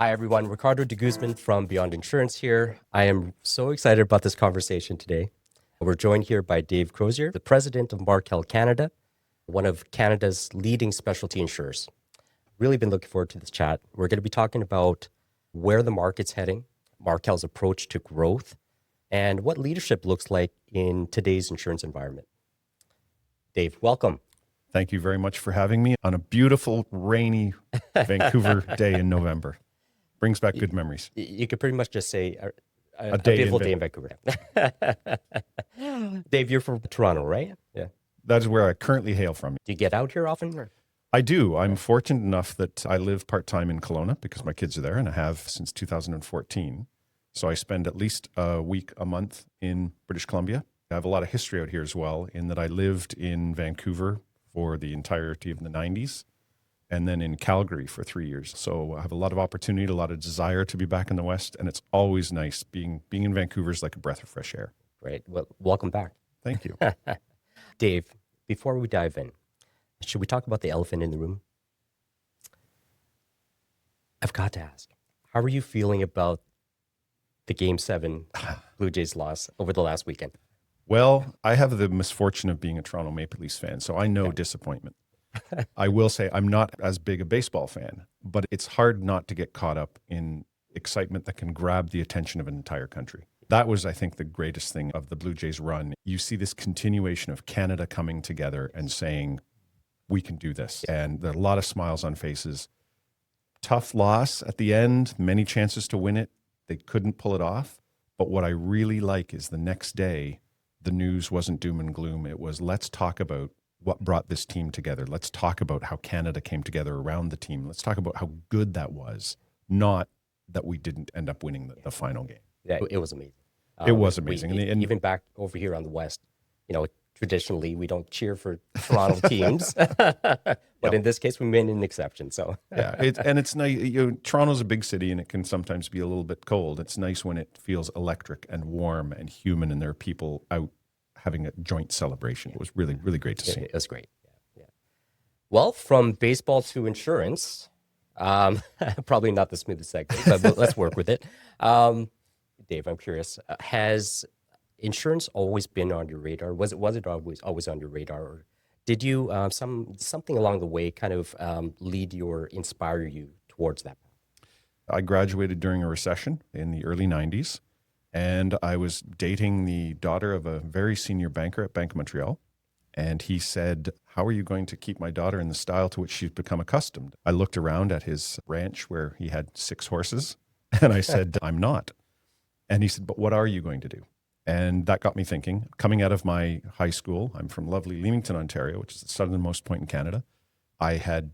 Hi, everyone. Ricardo de Guzman from Beyond Insurance here. I am so excited about this conversation today. We're joined here by Dave Crozier, the president of Markel Canada, one of Canada's leading specialty insurers. Really been looking forward to this chat. We're going to be talking about where the market's heading, Markel's approach to growth, and what leadership looks like in today's insurance environment. Dave, welcome. Thank you very much for having me on a beautiful, rainy Vancouver day in November. Brings back good memories. You could pretty much just say a day beautiful day in Vancouver. Dave, you're from Toronto, right? Yeah. That's where I currently hail from. Do you get out here often? Or? I do. I'm fortunate enough that I live part-time in Kelowna because my kids are there, and I have since 2014. So I spend at least a week, a month in British Columbia. I have a lot of history out here as well, in that I lived in Vancouver for the entirety of the 90s. And then in Calgary for 3 years. So I have a lot of opportunity, a lot of desire to be back in the West. And it's always nice. Being in Vancouver is like a breath of fresh air. Great. Well, welcome back. Thank you. Dave, before we dive in, should we talk about the elephant in the room? I've got to ask, how are you feeling about the Game 7 Blue Jays loss over the last weekend? Well, I have the misfortune of being a Toronto Maple Leafs fan, so I know disappointment. I will say I'm not as big a baseball fan, but it's hard not to get caught up in excitement that can grab the attention of an entire country. That was, I think, the greatest thing of the Blue Jays run. You see this continuation of Canada coming together and saying, we can do this. And there are a lot of smiles on faces. Tough loss at the end, many chances to win it. They couldn't pull it off. But what I really like is the next day, the news wasn't doom and gloom. It was, let's talk about what brought this team together. Let's talk about how Canada came together around the team. Let's talk about how good that was, not that we didn't end up winning the final game. Yeah, it was amazing. It was amazing. And even back over here on the West, traditionally we don't cheer for Toronto teams, but in this case we made an exception. So yeah, it's nice. Toronto's a big city and it can sometimes be a little bit cold. It's nice when it feels electric and warm and human and there are people out having a joint celebration. It was really, really great to see. It was great. Yeah. Well, from baseball to insurance, probably not the smoothest segment, but let's work with it. Dave, I'm curious, has insurance always been on your radar? Was it always on your radar? Or did you, something along the way kind of inspire you towards that path? I graduated during a recession in the early 90s. And I was dating the daughter of a very senior banker at Bank of Montreal. And he said, how are you going to keep my daughter in the style to which she's become accustomed? I looked around at his ranch where he had 6 horses. And I said, I'm not. And he said, but what are you going to do? And that got me thinking. Coming out of my high school, I'm from lovely Leamington, Ontario, which is the southernmost point in Canada. I had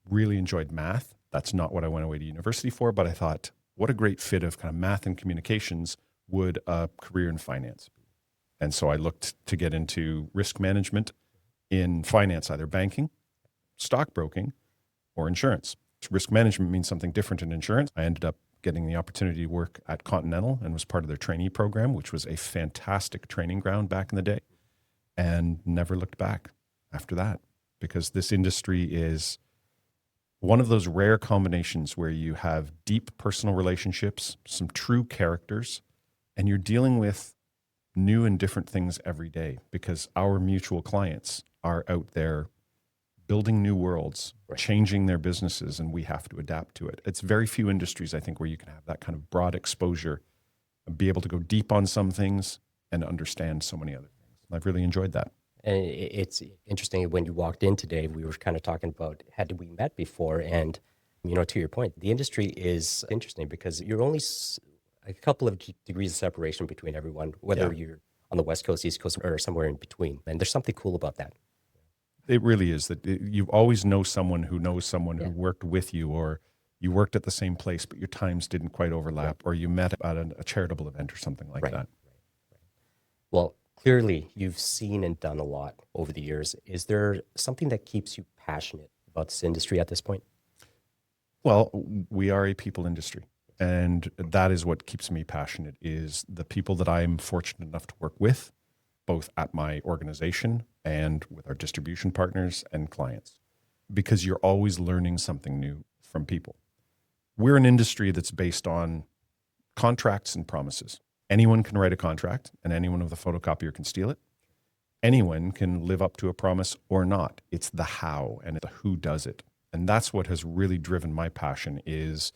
really enjoyed math. That's not what I went away to university for, but I thought, what a great fit of kind of math and communications would a career in finance be? And so I looked to get into risk management in finance, either banking, stockbroking, or insurance. Risk management means something different in insurance. I ended up getting the opportunity to work at Continental and was part of their trainee program, which was a fantastic training ground back in the day, and never looked back after that, because this industry is one of those rare combinations where you have deep personal relationships, some true characters, and you're dealing with new and different things every day because our mutual clients are out there building new worlds, changing their businesses, and we have to adapt to it. It's very few industries, I think, where you can have that kind of broad exposure, be able to go deep on some things and understand so many other things. I've really enjoyed that. And it's interesting, when you walked in today, we were kind of talking about, had we met before? And, to your point, the industry is interesting because you're only a couple of degrees of separation between everyone, whether you're on the West Coast, East Coast, or somewhere in between. And there's something cool about that. It really is that you always know someone who knows someone who worked with you, or you worked at the same place, but your times didn't quite overlap, or you met at a charitable event or something like that. Right. Well, clearly, you've seen and done a lot over the years. Is there something that keeps you passionate about this industry at this point? Well, we are a people industry, and that is what keeps me passionate, is the people that I'm fortunate enough to work with, both at my organization and with our distribution partners and clients, because you're always learning something new from people. we're an industry that's based on contracts and promises. Anyone can write a contract and anyone with a photocopier can steal it. Anyone can live up to a promise or not. It's the how and the who does it. And that's what has really driven my passion is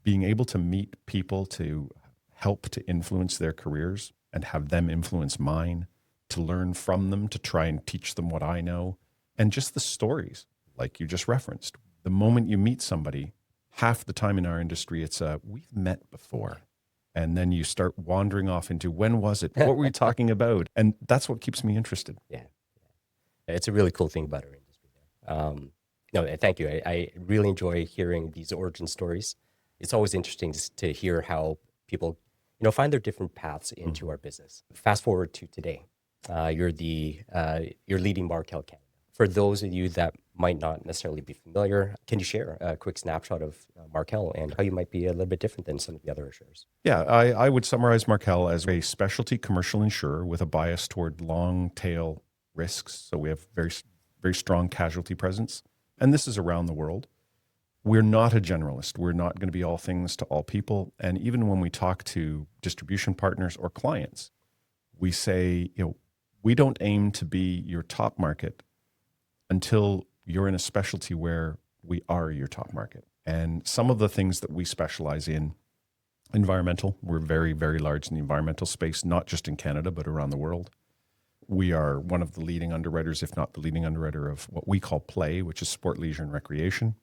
being able to meet people to help to influence their careers and have them influence mine, to learn from them, to try and teach them what I know. And just the stories, like you just referenced. The moment you meet somebody, half the time in our industry, it's we've met before. And then you start wandering off into, when was it? What were we talking about? And that's what keeps me interested. Yeah. It's a really cool thing about our industry there. No, thank you. I really enjoy hearing these origin stories. It's always interesting to hear how people, find their different paths into our business. Fast forward to today. You're leading Markel Canada. For those of you that might not necessarily be familiar, can you share a quick snapshot of Markel and how you might be a little bit different than some of the other insurers? Yeah, I would summarize Markel as a specialty commercial insurer with a bias toward long tail risks. So we have very, very strong casualty presence. And this is around the world. We're not a generalist. We're not going to be all things to all people. And even when we talk to distribution partners or clients, we say, we don't aim to be your top market until you're in a specialty where we are your top market. And some of the things that we specialize in, environmental, we're very, very large in the environmental space, not just in Canada, but around the world. We are one of the leading underwriters, if not the leading underwriter of what we call play, which is sport, leisure, and recreation.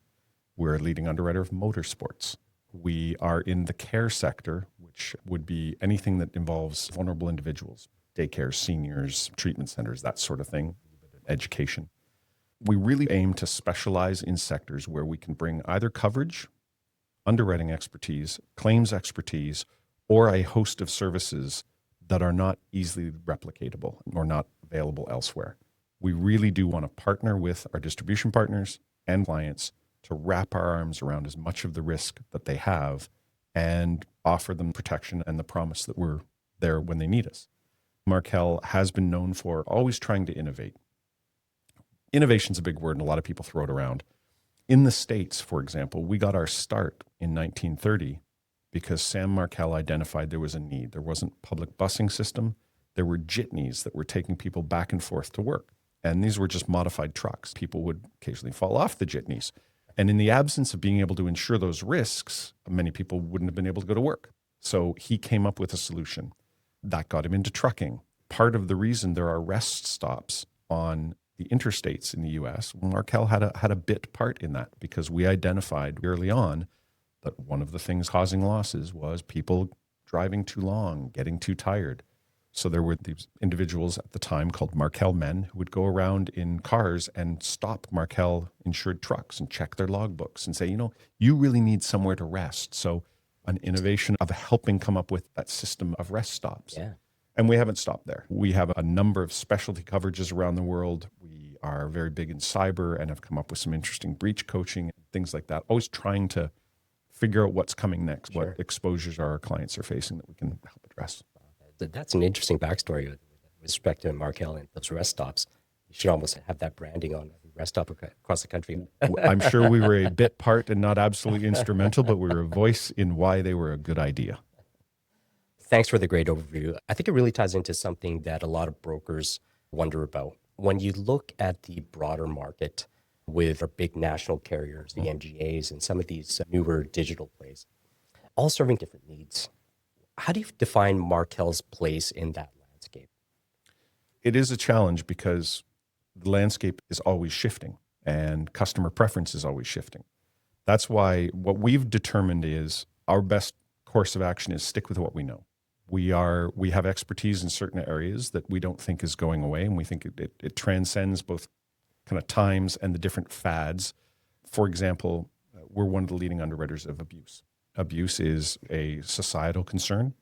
We're a leading underwriter of motorsports. We are in the care sector, which would be anything that involves vulnerable individuals, daycare, seniors, treatment centers, that sort of thing, education. We really aim to specialize in sectors where we can bring either coverage, underwriting expertise, claims expertise, or a host of services that are not easily replicatable or not available elsewhere. We really do want to partner with our distribution partners and clients to wrap our arms around as much of the risk that they have and offer them protection and the promise that we're there when they need us. Markel has been known for always trying to innovate. Innovation's a big word and a lot of people throw it around. In the States, for example, we got our start in 1930 because Sam Markel identified there was a need. There wasn't public busing system. There were jitneys that were taking people back and forth to work. And these were just modified trucks. People would occasionally fall off the jitneys. And in the absence of being able to insure those risks, many people wouldn't have been able to go to work. So he came up with a solution. That got him into trucking. Part of the reason there are rest stops on the interstates in the U.S., Markel had a bit part in that because we identified early on that one of the things causing losses was people driving too long, getting too tired. So there were these individuals at the time called Markel men who would go around in cars and stop Markel insured trucks and check their logbooks and say, you really need somewhere to rest. So an innovation of helping come up with that system of rest stops. Yeah. And we haven't stopped there. We have a number of specialty coverages around the world. We are very big in cyber and have come up with some interesting breach coaching, things like that. Always trying to figure out what's coming next, Sure. what exposures our clients are facing that we can help address. That's an interesting backstory with respect to Markel and those rest stops. You should almost have that branding on every rest stop across the country. I'm sure we were a bit part and not absolutely instrumental, but we were a voice in why they were a good idea. Thanks for the great overview. I think it really ties into something that a lot of brokers wonder about. When you look at the broader market with our big national carriers, the MGAs, and some of these newer digital plays, all serving different needs, how do you define Markel's place in that landscape? It is a challenge because the landscape is always shifting and customer preference is always shifting. That's why what we've determined is our best course of action is stick with what we know. We have expertise in certain areas that we don't think is going away, and we think it transcends both kind of times and the different fads. For example, we're one of the leading underwriters of abuse. Abuse is a societal concern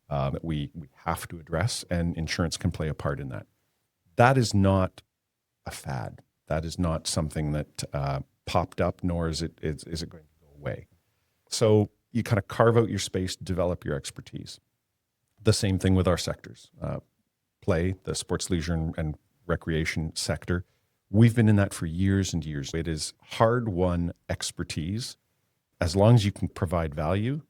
that we have to address, and insurance can play a part in that. That is not a fad. That is not something that popped up, nor is it going to go away. So you kind of carve out your space, develop your expertise. The same thing with our sectors. Play, the sports, leisure, and recreation sector. We've been in that for years and years. It is hard-won expertise As long as you can provide value,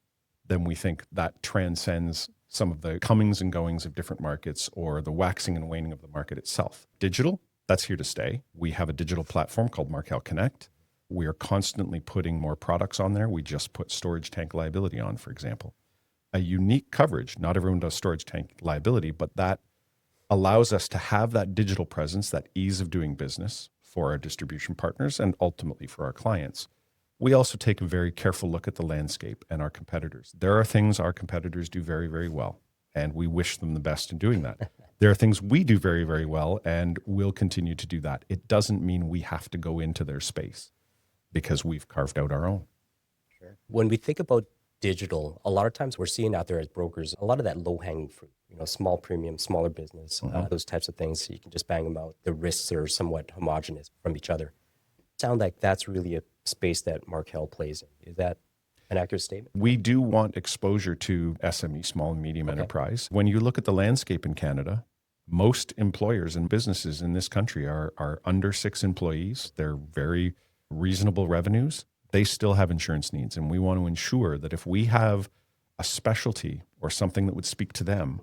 then we think that transcends some of the comings and goings of different markets or the waxing and waning of the market itself. Digital, that's here to stay. We have a digital platform called Markel Connect. We are constantly putting more products on there. We just put storage tank liability on, for example. A unique coverage. Not everyone does storage tank liability, but that allows us to have that digital presence, that ease of doing business for our distribution partners and ultimately for our clients. We also take a very careful look at the landscape and our competitors. There are things our competitors do very, very well, and we wish them the best in doing that. There are things we do very, very well, and we'll continue to do that. It doesn't mean we have to go into their space because we've carved out our own. Sure. When we think about digital, a lot of times we're seeing out there as brokers, a lot of that low-hanging fruit, small premium, smaller business, those types of things. You can just bang them out. The risks are somewhat homogenous from each other. Sound like that's really a space that Markel plays in. Is that an accurate statement? We do want exposure to SME, small and medium enterprise. When you look at the landscape in Canada, most employers and businesses in this country are under 6 employees. They're very reasonable revenues. They still have insurance needs. And we want to ensure that if we have a specialty or something that would speak to them,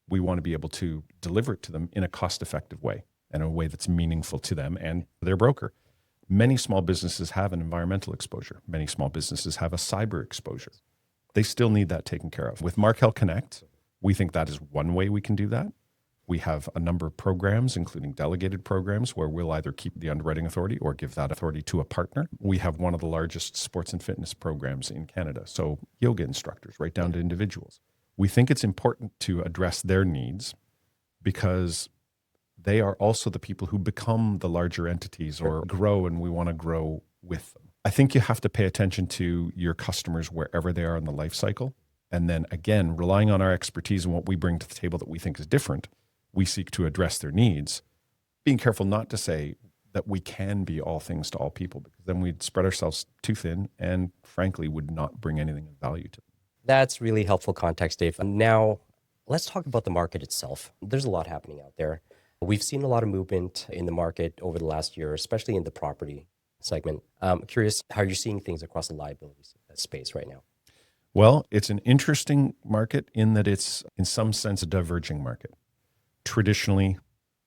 we want to be able to deliver it to them in a cost-effective way and a way that's meaningful to them and their broker. Many small businesses have an environmental exposure. Many small businesses have a cyber exposure. They still need that taken care of. With Markel Connect, we think that is one way we can do that. We have a number of programs, including delegated programs, where we'll either keep the underwriting authority or give that authority to a partner. We have one of the largest sports and fitness programs in Canada. So yoga instructors, right down to individuals. We think it's important to address their needs because they are also the people who become the larger entities or grow, and we want to grow with them. I think you have to pay attention to your customers wherever they are in the life cycle. And then again, relying on our expertise and what we bring to the table that we think is different, we seek to address their needs, being careful not to say that we can be all things to all people, because then we'd spread ourselves too thin and frankly would not bring anything of value to them. That's really helpful context, Dave. Now, let's talk about the market itself. There's a lot happening out there. We've seen a lot of movement in the market over the last year, especially in the property segment. I'm curious how you're seeing things across the liability space right now. Well, it's an interesting market in that it's, in some sense, a diverging market. Traditionally,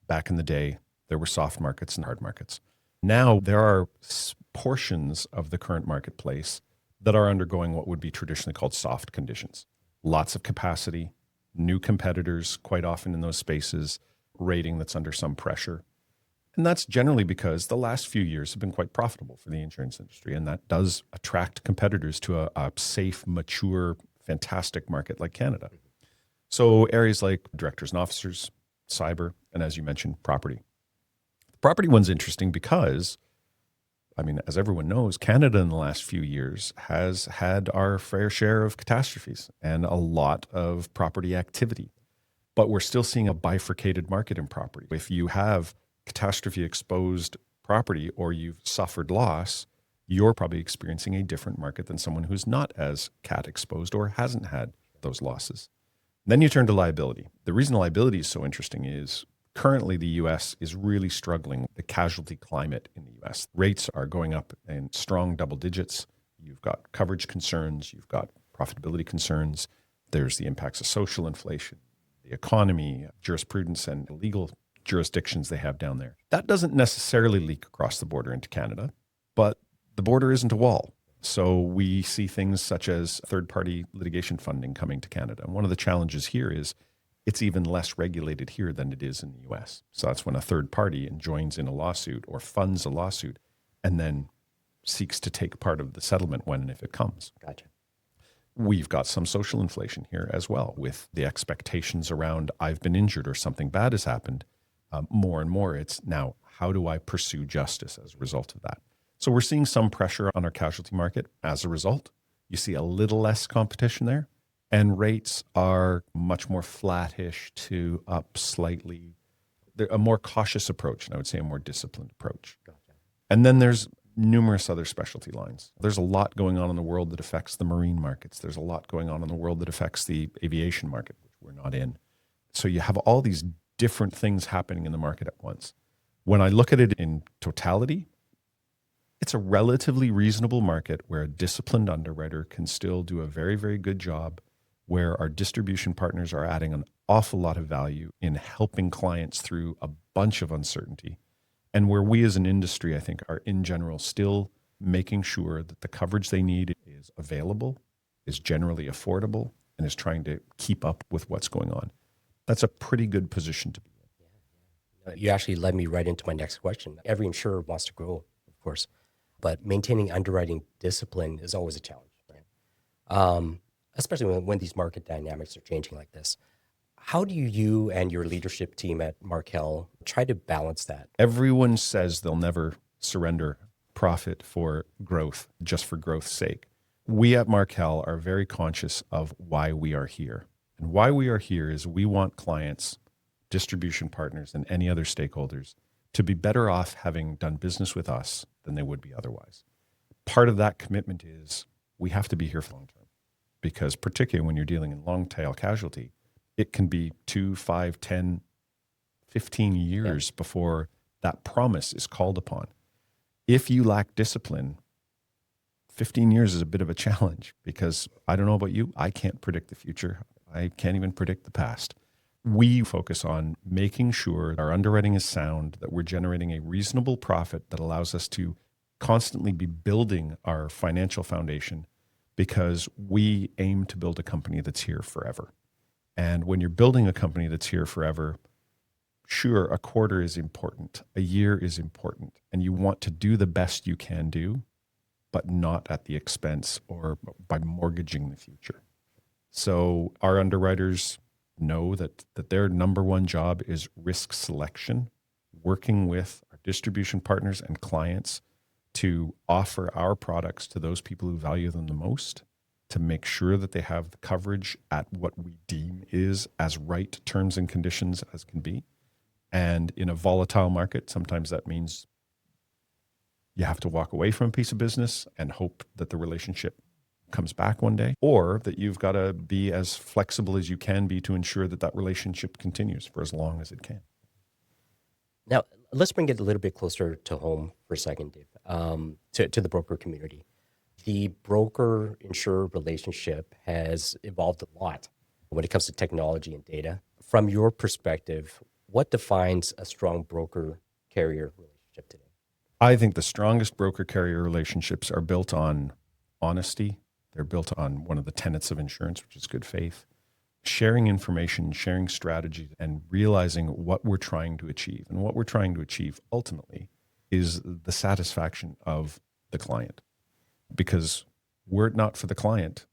back in the day, there were soft markets and hard markets. Now, there are portions of the current marketplace that are undergoing what would be traditionally called soft conditions. Lots of capacity, new competitors quite often in those spaces, rating that's under some pressure. And that's generally because the last few years have been quite profitable for the insurance industry, and that does attract competitors to a safe, mature, fantastic market like Canada. So areas like directors and officers, cyber, and as you mentioned, property. The property one's interesting because, as everyone knows, Canada in the last few years has had our fair share of catastrophes and a lot of property activity. But we're still seeing a bifurcated market in property. If you have catastrophe-exposed property or you've suffered loss, you're probably experiencing a different market than someone who's not as cat-exposed or hasn't had those losses. Then you turn to liability. The reason liability is so interesting is currently the U.S. is really struggling with the casualty climate in the U.S. Rates are going up in strong double digits. You've got coverage concerns. You've got profitability concerns. There's the impacts of social inflation, the economy, jurisprudence, and legal jurisdictions they have down there. That doesn't necessarily leak across the border into Canada, but the border isn't a wall. So we see things such as third-party litigation funding coming to Canada. And one of the challenges here is it's even less regulated here than it is in the U.S. So that's when a third party joins in a lawsuit or funds a lawsuit and then seeks to take part of the settlement when and if it comes. Gotcha. We've got some social inflation here as well, with the expectations around I've been injured or something bad has happened. More and more, it's now, how do I pursue justice as a result of that? So we're seeing some pressure on our casualty market as a result. You see a little less competition there, and rates are much more flattish to up slightly. They're a more cautious approach, and I would say a more disciplined approach. Gotcha. And then there's numerous other specialty lines. There's a lot going on in the world that affects the marine markets. There's a lot going on in the world that affects the aviation market, which we're not in. So you have all these different things happening in the market at once. When I look at it in totality, It's a relatively reasonable market where a disciplined underwriter can still do a very, very good job, where our distribution partners are adding an awful lot of value in helping clients through a bunch of uncertainty, and where we as an industry, I think, are in general still making sure that the coverage they need is available, is generally affordable, and is trying to keep up with what's going on. That's a pretty good position to be in. You actually led me right into my next question. Every insurer wants to grow, of course, but maintaining underwriting discipline is always a challenge, right? Especially when these market dynamics are changing like this. How do you and your leadership team at Markel try to balance that? Everyone says they'll never surrender profit for growth, just for growth's sake. We at Markel are very conscious of why we are here. And why we are here is we want clients, distribution partners, and any other stakeholders to be better off having done business with us than they would be otherwise. Part of that commitment is we have to be here for long term, because particularly when you're dealing in long tail casualty, it can be 2, 5, 10, 15 years before that promise is called upon. If you lack discipline, 15 years is a bit of a challenge, because I don't know about you, I can't predict the future. I can't even predict the past. We focus on making sure our underwriting is sound, that we're generating a reasonable profit that allows us to constantly be building our financial foundation, because we aim to build a company that's here forever. And when you're building a company that's here forever, sure, a quarter is important, a year is important, and you want to do the best you can do, but not at the expense or by mortgaging the future. So our underwriters know that their number one job is risk selection, working with our distribution partners and clients to offer our products to those people who value them the most, to make sure that they have the coverage at what we deem is as right terms and conditions as can be. And in a volatile market, sometimes that means you have to walk away from a piece of business and hope that the relationship comes back one day, or that you've got to be as flexible as you can be to ensure that that relationship continues for as long as it can. Now, let's bring it a little bit closer to home for a second, Dave, to the broker community. The broker-insurer relationship has evolved a lot when it comes to technology and data. From your perspective, what defines a strong broker-carrier relationship today? I think the strongest broker-carrier relationships are built on honesty. They're built on one of the tenets of insurance, which is good faith. Sharing information, sharing strategy, and realizing what we're trying to achieve. And what we're trying to achieve ultimately is the satisfaction of the client. Because were it not for the client,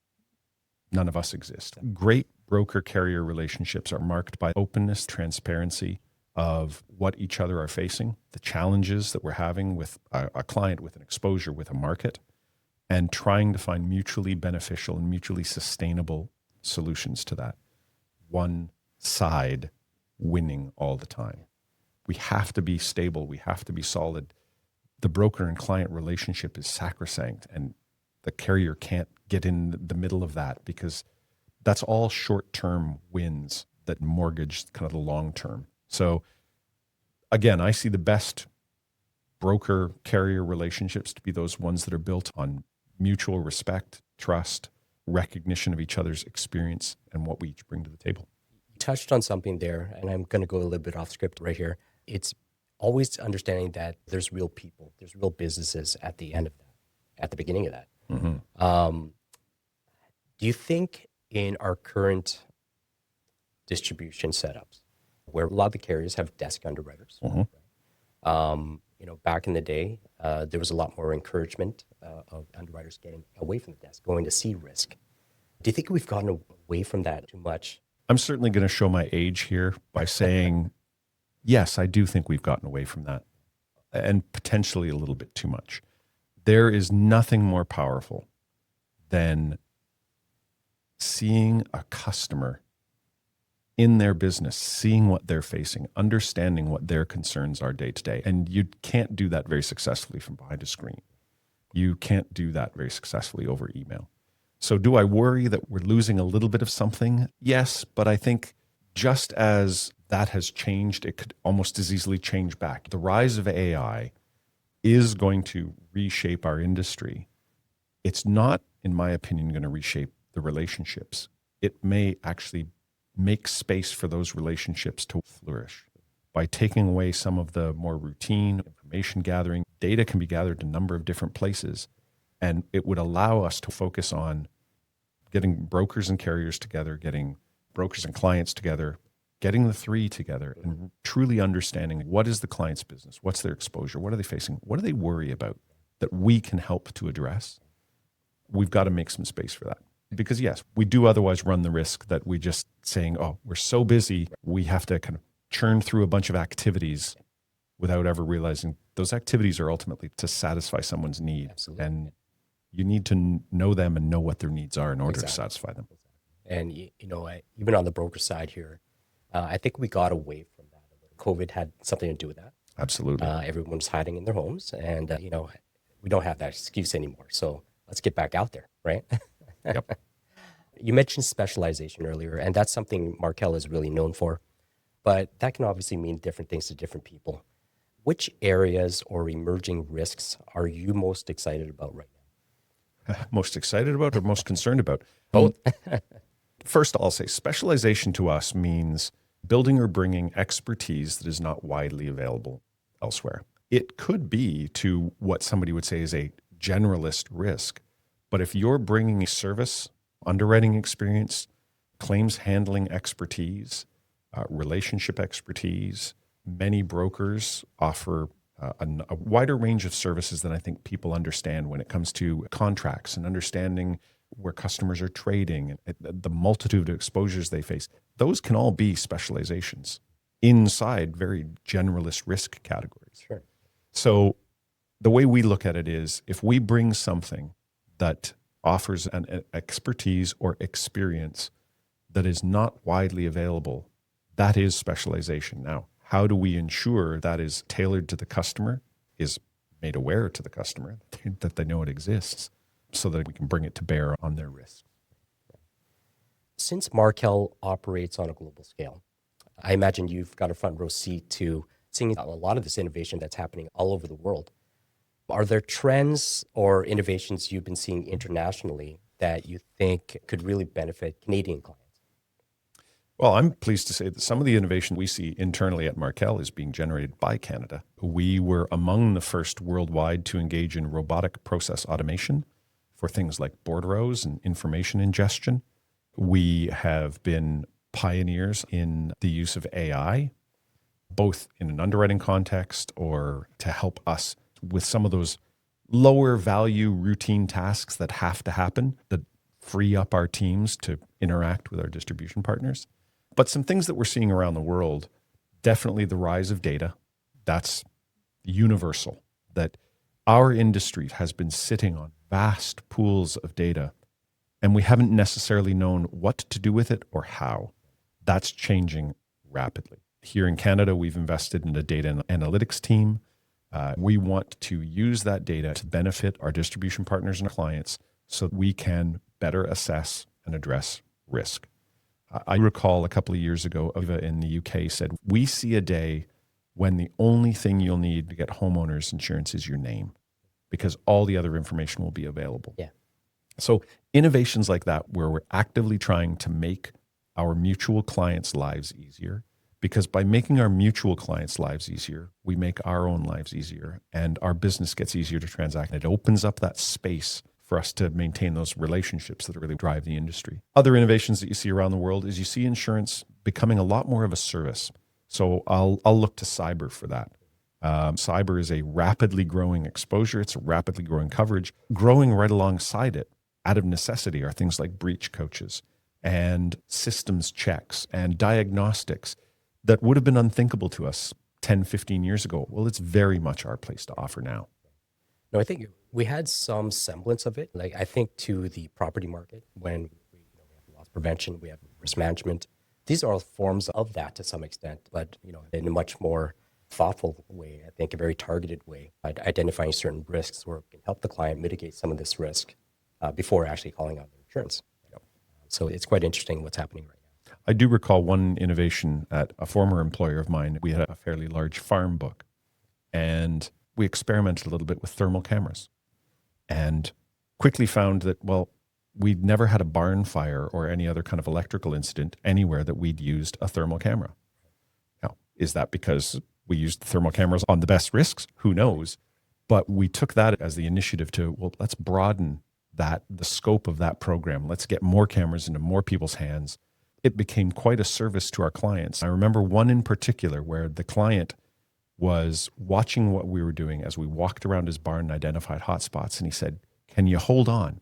none of us exist. Great broker-carrier relationships are marked by openness, transparency of what each other are facing, the challenges that we're having with a client, with an exposure, with a market, and trying to find mutually beneficial and mutually sustainable solutions to that. One side winning all the time. We have to be stable. We have to be solid. The broker and client relationship is sacrosanct, and the carrier can't get in the middle of that, because that's all short-term wins that mortgage kind of the long-term. So again, I see the best broker-carrier relationships to be those ones that are built on mutual respect, trust, recognition of each other's experience, and what we each bring to the table. You touched on something there, and I'm going to go a little bit off script right here. It's always understanding that there's real people, there's real businesses at the end of that, at the beginning of that. Mm-hmm. Do you think in our current distribution setups, where a lot of the carriers have desk underwriters, mm-hmm. Back in the day, there was a lot more encouragement of underwriters getting away from the desk, going to see risk. Do you think we've gotten away from that too much? I'm certainly going to show my age here by saying, yes, I do think we've gotten away from that, and potentially a little bit too much. There is nothing more powerful than seeing a customer in their business, seeing what they're facing, understanding what their concerns are day to day. And you can't do that very successfully from behind a screen. You can't do that very successfully over email. So do I worry that we're losing a little bit of something? Yes, but I think just as that has changed, it could almost as easily change back. The rise of AI is going to reshape our industry, it's not, in my opinion, going to reshape the relationships. It may actually make space for those relationships to flourish by taking away some of the more routine information gathering. Data can be gathered in a number of different places, and it would allow us to focus on getting brokers and carriers together, getting brokers and clients together, getting the three together, and truly understanding what is the client's business, what's their exposure, what are they facing, what do they worry about that we can help to address. We've got to make some space for that. Because yes, we do otherwise run the risk that we just saying, oh, we're so busy, we have to kind of churn through a bunch of activities without ever realizing those activities are ultimately to satisfy someone's need. Absolutely. And you need to know them and know what their needs are in order to satisfy them. And, even on the broker side here, I think we got away from that. COVID had something to do with that. Absolutely. Everyone was hiding in their homes, and, we don't have that excuse anymore. So let's get back out there, right? Yep. You mentioned specialization earlier, and that's something Markel is really known for. But that can obviously mean different things to different people. Which areas or emerging risks are you most excited about right now? Most excited about or most concerned about? Both. First, I'll say specialization to us means building or bringing expertise that is not widely available elsewhere. It could be to what somebody would say is a generalist risk. But if you're bringing a service, underwriting experience, claims handling expertise, relationship expertise, many brokers offer a wider range of services than I think people understand when it comes to contracts and understanding where customers are trading, and the multitude of exposures they face. Those can all be specializations inside very generalist risk categories. Sure. So the way we look at it is if we bring something that offers an expertise or experience that is not widely available, that is specialization. Now, how do we ensure that is tailored to the customer, is made aware to the customer, that they know it exists, so that we can bring it to bear on their risk? Since Markel operates on a global scale, I imagine you've got a front row seat to seeing a lot of this innovation that's happening all over the world. Are there trends or innovations you've been seeing internationally that you think could really benefit Canadian clients? Well, I'm pleased to say that some of the innovation we see internally at Markel is being generated by Canada. We were among the first worldwide to engage in robotic process automation for things like bordereaux and information ingestion. We have been pioneers in the use of AI, both in an underwriting context or to help us with some of those lower value routine tasks that have to happen, that free up our teams to interact with our distribution partners. But some things that we're seeing around the world, definitely the rise of data. That's universal, that our industry has been sitting on vast pools of data, and we haven't necessarily known what to do with it or how. That's changing rapidly. Here in Canada, we've invested in a data analytics team. We want to use that data to benefit our distribution partners and clients so that we can better assess and address risk. I recall a couple of years ago, Aviva in the UK said, we see a day when the only thing you'll need to get homeowners insurance is your name, because all the other information will be available. Yeah. So innovations like that, where we're actively trying to make our mutual clients' lives easier, because by making our mutual clients' lives easier, we make our own lives easier and our business gets easier to transact. It opens up that space for us to maintain those relationships that really drive the industry. Other innovations that you see around the world is you see insurance becoming a lot more of a service. So I'll look to cyber for that. Cyber is a rapidly growing exposure. It's a rapidly growing coverage. Growing right alongside it, out of necessity, are things like breach coaches and systems checks and diagnostics that would have been unthinkable to us 10, 15 years ago. Well, it's very much our place to offer now. No, I think we had some semblance of it. Like, I think to the property market, when we have loss prevention, we have risk management. These are all forms of that to some extent, but in a much more thoughtful way, I think a very targeted way, by identifying certain risks where we can help the client mitigate some of this risk before actually calling out their insurance. So it's quite interesting what's happening right now. I do recall one innovation at a former employer of mine. We had a fairly large farm book, and we experimented a little bit with thermal cameras and quickly found that, well, we'd never had a barn fire or any other kind of electrical incident anywhere that we'd used a thermal camera. Now, is that because we used thermal cameras on the best risks? Who knows? But we took that as the initiative to, well, let's broaden the scope of that program. Let's get more cameras into more people's hands. It became quite a service to our clients. I remember one in particular where the client was watching what we were doing as we walked around his barn and identified hotspots. And he said, "Can you hold on?"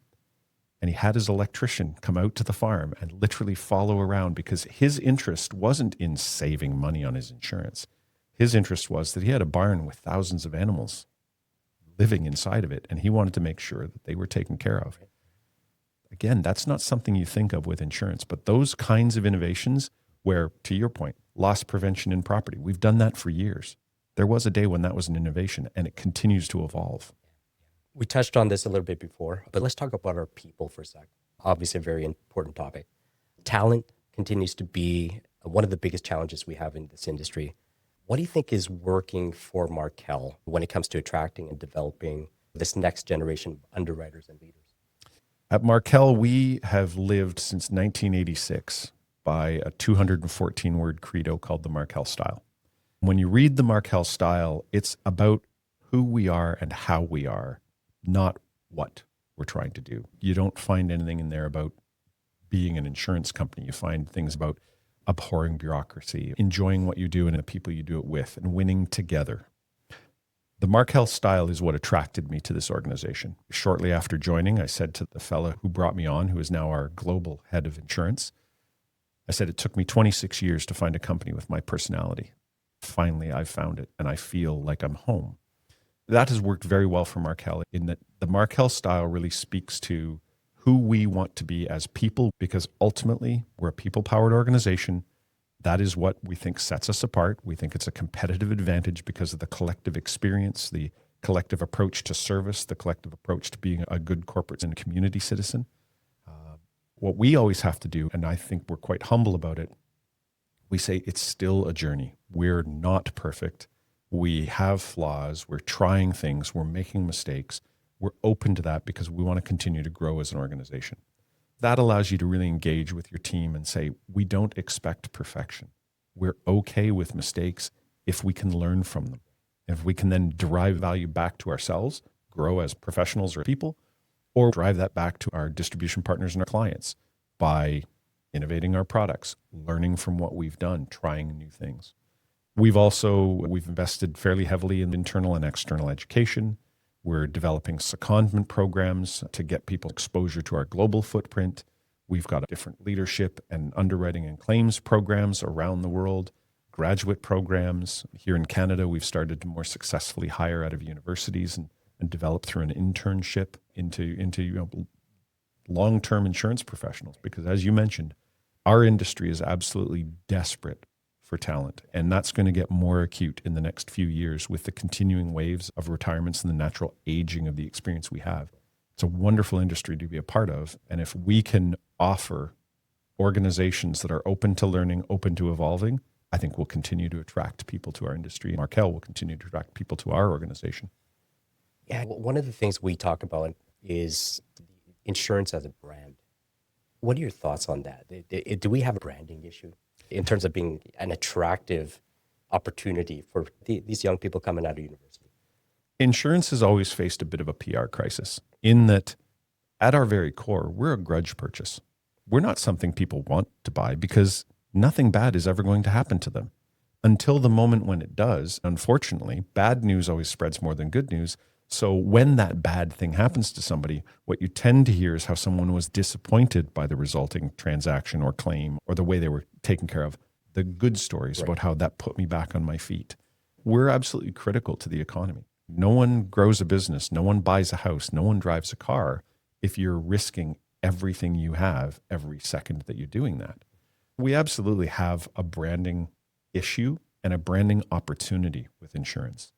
And he had his electrician come out to the farm and literally follow around, because his interest wasn't in saving money on his insurance. His interest was that he had a barn with thousands of animals living inside of it, and he wanted to make sure that they were taken care of. Again, that's not something you think of with insurance, but those kinds of innovations where, to your point, loss prevention in property, we've done that for years. There was a day when that was an innovation, and it continues to evolve. We touched on this a little bit before, but let's talk about our people for a sec. Obviously, a very important topic. Talent continues to be one of the biggest challenges we have in this industry. What do you think is working for Markel when it comes to attracting and developing this next generation of underwriters and leaders? At Markel, we have lived since 1986 by a 214-word credo called the Markel style. When you read the Markel style, it's about who we are and how we are, not what we're trying to do. You don't find anything in there about being an insurance company. You find things about abhorring bureaucracy, enjoying what you do and the people you do it with, and winning together. The Markel style is what attracted me to this organization. Shortly after joining, I said to the fellow who brought me on, who is now our global head of insurance, I said, it took me 26 years to find a company with my personality. Finally, I've found it, and I feel like I'm home. That has worked very well for Markel, in that the Markel style really speaks to who we want to be as people, because ultimately we're a people-powered organization. That is what we think sets us apart. We think it's a competitive advantage because of the collective experience, the collective approach to service, the collective approach to being a good corporate and a community citizen. What we always have to do, and I think we're quite humble about it, we say it's still a journey. We're not perfect. We have flaws. We're trying things. We're making mistakes. We're open to that because we want to continue to grow as an organization. That allows you to really engage with your team and say, we don't expect perfection. We're okay with mistakes if we can learn from them. If we can then derive value back to ourselves, grow as professionals or people, or drive that back to our distribution partners and our clients by innovating our products, learning from what we've done, trying new things. We've invested fairly heavily in internal and external education. We're developing secondment programs to get people exposure to our global footprint. We've got different leadership and underwriting and claims programs around the world, graduate programs. Here in Canada, we've started to more successfully hire out of universities and develop through an internship into long-term insurance professionals. Because as you mentioned, our industry is absolutely desperate for talent. And that's going to get more acute in the next few years with the continuing waves of retirements and the natural aging of the experience we have. It's a wonderful industry to be a part of. And if we can offer organizations that are open to learning, open to evolving, I think we'll continue to attract people to our industry. Markel will continue to attract people to our organization. Yeah, one of the things we talk about is insurance as a brand. What are your thoughts on that? Do we have a branding issue in terms of being an attractive opportunity for these young people coming out of university? Insurance has always faced a bit of a PR crisis in that at our very core, we're a grudge purchase. We're not something people want to buy because nothing bad is ever going to happen to them. Until the moment when it does, unfortunately, bad news always spreads more than good news. So when that bad thing happens to somebody, what you tend to hear is how someone was disappointed by the resulting transaction or claim or the way they were taken care of. The good stories about how that put me back on my feet. We're absolutely critical to the economy. No one grows a business. No one buys a house. No one drives a car if you're risking everything you have every second that you're doing that. We absolutely have a branding issue and a branding opportunity with insurance.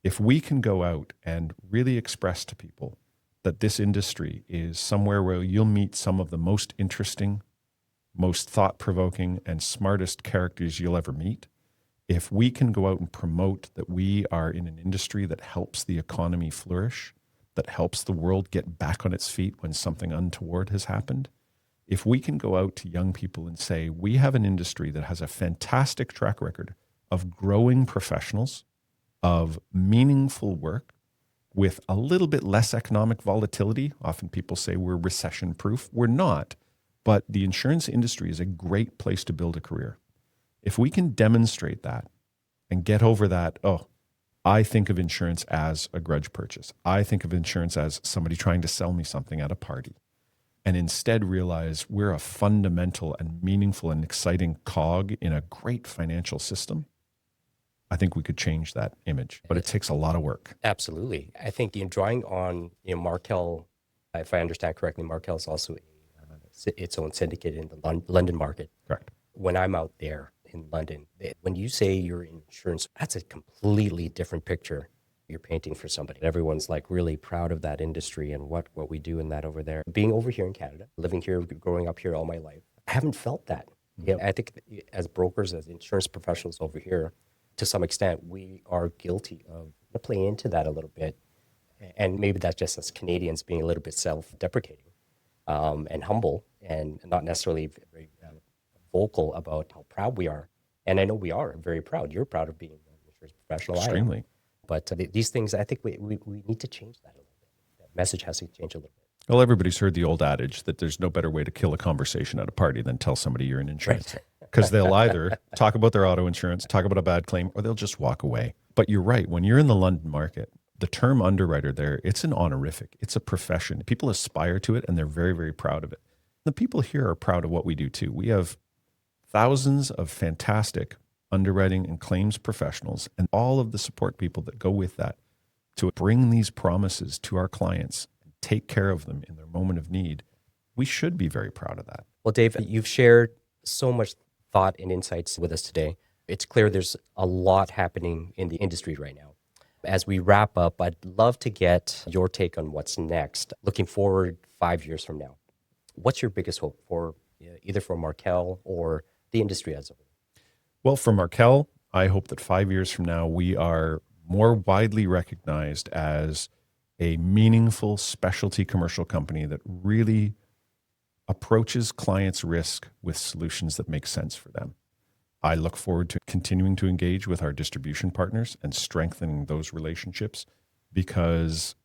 If we can go out and really express to people that this industry is somewhere where you'll meet some of the most interesting, most thought-provoking, and smartest characters you'll ever meet, If we can go out and promote that we are in an industry that helps the economy flourish, that helps the world get back on its feet when something untoward has happened, if we can go out to young people and say, we have an industry that has a fantastic track record of growing professionals, of meaningful work with a little bit less economic volatility. Often people say we're recession proof. We're not, but the insurance industry is a great place to build a career. If we can demonstrate that and get over that, oh, I think of insurance as a grudge purchase. I think of insurance as somebody trying to sell me something at a party. And instead realize we're a fundamental and meaningful and exciting cog in a great financial system, I think we could change that image. But it takes a lot of work. Absolutely. I think drawing on Markel, if I understand correctly, Markel is also its own syndicate in the London market. Correct. When I'm out there in London, when you say you're in insurance, that's a completely different picture you're painting for somebody. Everyone's like really proud of that industry and what we do in that over there. Being over here in Canada, living here, growing up here all my life, I haven't felt that. I think as brokers, as insurance professionals over here, to some extent, we are guilty of playing into that a little bit. And maybe that's just us Canadians being a little bit self-deprecating and humble and not necessarily very vocal about how proud we are. And I know we are very proud. You're proud of being an insurance professional. Extremely. But these things, I think we need to change that a little bit. That message has to change a little bit. Well, everybody's heard the old adage that there's no better way to kill a conversation at a party than tell somebody you're in insurance. Because they'll either talk about their auto insurance, talk about a bad claim, or they'll just walk away. But you're right. When you're in the London market, the term underwriter there, it's an honorific. It's a profession. People aspire to it, and they're very, very proud of it. The people here are proud of what we do, too. We have thousands of fantastic underwriting and claims professionals and all of the support people that go with that to bring these promises to our clients and take care of them in their moment of need. We should be very proud of that. Well, Dave, you've shared so much thought and insights with us today. It's clear there's a lot happening in the industry right now. As we wrap up, I'd love to get your take on what's next, looking forward 5 years from now. What's your biggest hope for either for Markel or the industry as a whole? Well, for Markel, I hope that 5 years from now, we are more widely recognized as a meaningful specialty commercial company that really approaches clients' risk with solutions that make sense for them. I look forward to continuing to engage with our distribution partners and strengthening those relationships because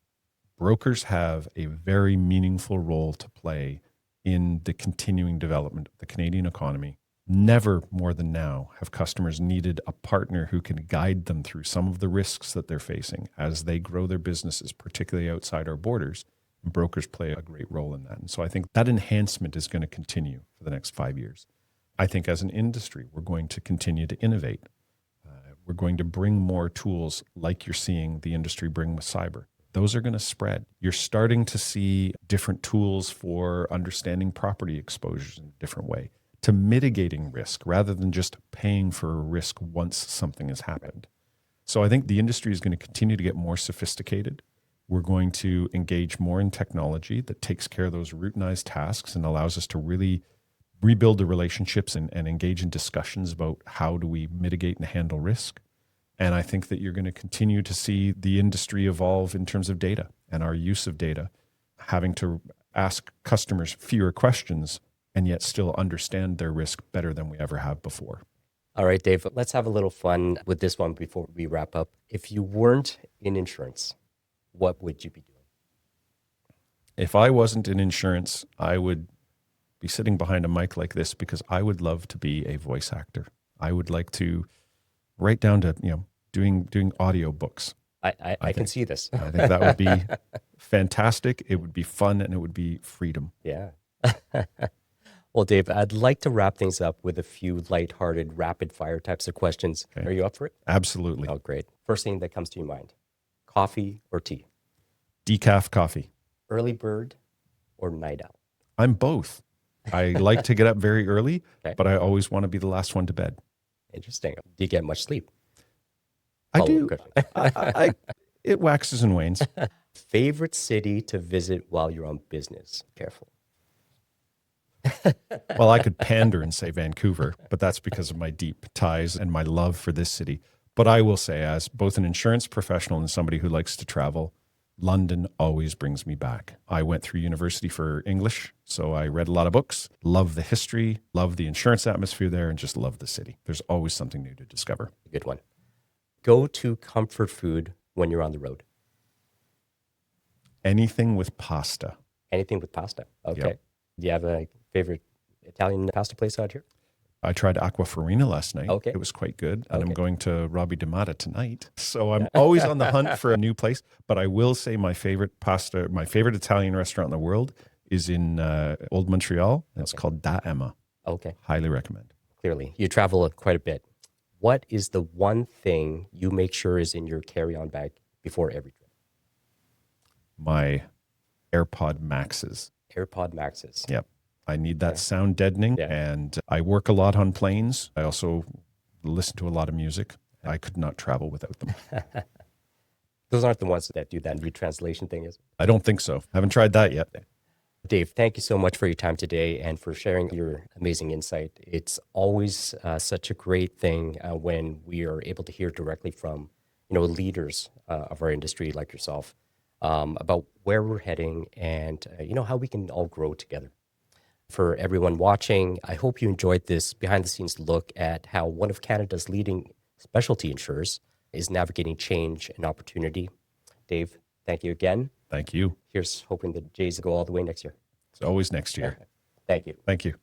brokers have a very meaningful role to play in the continuing development of the Canadian economy. Never more than now have customers needed a partner who can guide them through some of the risks that they're facing as they grow their businesses, particularly outside our borders. And brokers play a great role in that. And so I think that enhancement is going to continue for the next 5 years. I think as an industry, we're going to continue to innovate. We're going to bring more tools like you're seeing the industry bring with cyber. Those are going to spread. You're starting to see different tools for understanding property exposures in a different way, to mitigating risk rather than just paying for a risk once something has happened. So I think the industry is going to continue to get more sophisticated. We're going to engage more in technology that takes care of those routinized tasks and allows us to really rebuild the relationships and engage in discussions about how do we mitigate and handle risk. And I think that you're going to continue to see the industry evolve in terms of data and our use of data, having to ask customers fewer questions and yet still understand their risk better than we ever have before. All right, Dave, let's have a little fun with this one before we wrap up. If you weren't in insurance, what would you be doing? If I wasn't in insurance, I would be sitting behind a mic like this because I would love to be a voice actor. I would like to write down to, doing audio books. I can see this. I think that would be fantastic. It would be fun and it would be freedom. Yeah. Well, Dave, I'd like to wrap things up with a few lighthearted, rapid fire types of questions. Okay. Are you up for it? Absolutely. Oh, great. First thing that comes to your mind, coffee or tea? Decaf coffee. Early bird or night owl? I'm both. I like to get up very early, okay, but I always want to be the last one to bed. Interesting. Do you get much sleep? I do. It waxes and wanes. Favorite city to visit while you're on business? Careful. Well, I could pander and say Vancouver, but that's because of my deep ties and my love for this city. But I will say, as both an insurance professional and somebody who likes to travel, London always brings me back. I went through university for English, so I read a lot of books, love the history, love the insurance atmosphere there, and just love the city. There's always something new to discover. Good one. Go to comfort food when you're on the road. Anything with pasta. Anything with pasta. Okay. Yep. Do you have a favorite Italian pasta place out here? I tried Aquafarina last night. Okay. It was quite good. And Okay. I'm going to Robbie D'Amata tonight. So I'm always on the hunt for a new place. But I will say my favorite Italian restaurant in the world is in Old Montreal. And it's called Da Emma. Okay. Highly recommend. Clearly, you travel quite a bit. What is the one thing you make sure is in your carry-on bag before every trip? My AirPod Maxes. AirPod Maxes. Yep. I need that sound deadening. Yeah. And I work a lot on planes. I also listen to a lot of music. I could not travel without them. Those aren't the ones that do that retranslation thing, is it? I don't think so. Haven't tried that yet. Dave, thank you so much for your time today and for sharing your amazing insight. It's always such a great thing when we are able to hear directly from, leaders of our industry like yourself about where we're heading and, how we can all grow together. For everyone watching, I hope you enjoyed this behind-the-scenes look at how one of Canada's leading specialty insurers is navigating change and opportunity. Dave, thank you again. Thank you. Here's hoping the Jays go all the way next year. It's always next year. Thank you. Thank you.